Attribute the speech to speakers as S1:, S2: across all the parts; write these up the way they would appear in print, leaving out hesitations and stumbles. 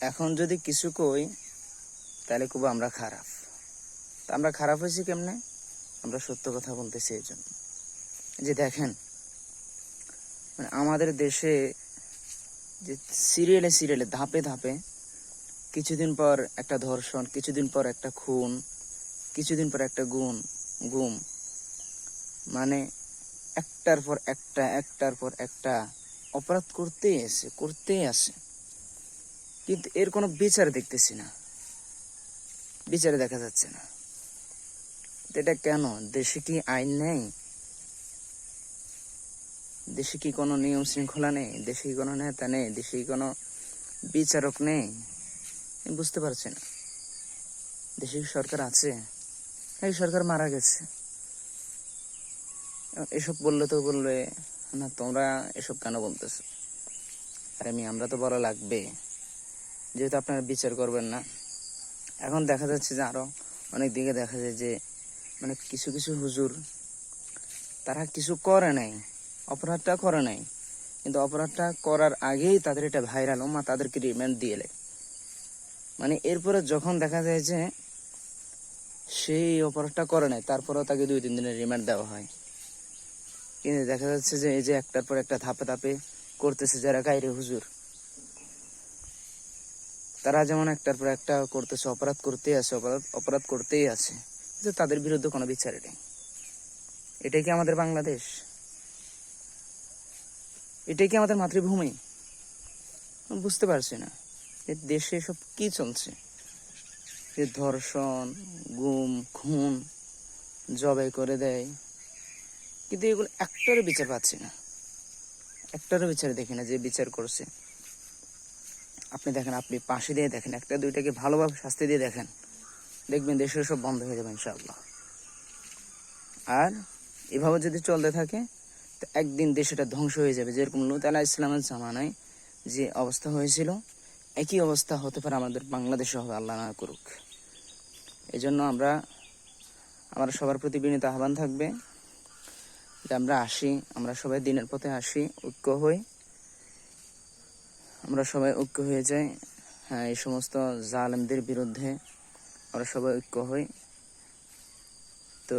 S1: এখন যদি কিছু কই তাহলে খুব আমরা খারাপ। তা আমরা খারাপ হয়েছি কেমনে? আমরা সত্য কথা বলতেছি এই জন্য যে দেখেন, মানে আমাদের দেশে যে সিরিয়ালে সিরিয়ালে ধাপে ধাপে কিছুদিন পর একটা ধর্ষণ, কিছুদিন পর একটা খুন, কিছুদিন পর একটা গুম, মানে একটার পর একটা একটার পর একটা অপরাধ করতেই আসে, কিন্তু এর কোনো বিচার দেখতেছি না, বিচারে দেখা যাচ্ছে না। এটা কেন? দেশে কি আইন নেই? দেশে কি কোনো নিয়ম শৃঙ্খলা নেই? দেশে কি কোনো নেতা নেই? দেশে কি কোনো বিচারক নেই? আমি বুঝতে পারছি না। দেশে কি সরকার আছে? এই সরকার মারা গেছে। এসব বললে তো বলবে না তোমরা এসব কেন বলতেছো। আর আমরা তো বলা লাগবে, যেহেতু আপনারা বিচার করবেন না। এখন দেখা যাচ্ছে যে আরো অনেক দিকে দেখা যায় যে মানে কিছু কিছু হুজুর তারা কিছু করে নাই, অপরাধটা করে নাই, কিন্তু অপরাধটা করার আগেই তাদের এটা ভাইরাল, মা তাদেরকে রিমান্ড দিয়ে দেয়। মানে এরপরে যখন দেখা যায় যে সেই অপরাধটা করে নাই, তারপরেও তাকে 2-3 দিনের রিমান্ড দেওয়া হয়। কিন্তু দেখা যাচ্ছে যে এই যে একটার পর একটা ধাপে ধাপে করতেছে যারা গায়রে হুজুর, তারা যেমন একটার পর একটা করতেছে, অপরাধ করতেই আছে, অপরাধ করতেই আছে, কিন্তু তাদের বিরুদ্ধে কোনো বিচার নেই। এটাই কি আমাদের বাংলাদেশ? এটাই কি আমাদের মাতৃভূমি? বুঝতে পারছি না যে দেশে সব কি চলছে। যে ধর্ষণ, গুম, খুন, জবাই করে দেয়, কিন্তু এগুলো একটারও বিচার পাচ্ছি না, একটারও বিচার দেখি না যে বিচার করছে। আপনি দেখেন, আপনি পাশে দিয়ে দেখেন, একটা দুইটাকে ভালোভাবে শাস্তি দিয়ে দেখেন, দেখবেন দেশের সব বন্ধ হয়ে যাবে ইনশাআল্লাহ। আর এভাবে যদি চলতে থাকে তো একদিন দেশটা ধ্বংস হয়ে যাবে। যেরকম লূত আলাইহিস সালামের জামানায় যে অবস্থা হয়েছিল, একই অবস্থা হতে পারে আমাদের বাংলাদেশে হবে, আল্লাহ না করুক। এই জন্য আমার সবার প্রতি বিনীত আহ্বান থাকবে যে আমরা সবাই দিনের পথে আসি, ঐক্য হই, আমরা সবাই ঐক্য হয়ে যাই। হ্যাঁ, এই সমস্ত জালেমদের বিরুদ্ধে আমরা সবাই ঐক্য হই। তো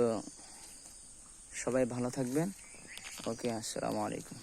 S1: সবাই ভালো থাকবেন। ওকে, আসসালামু আলাইকুম।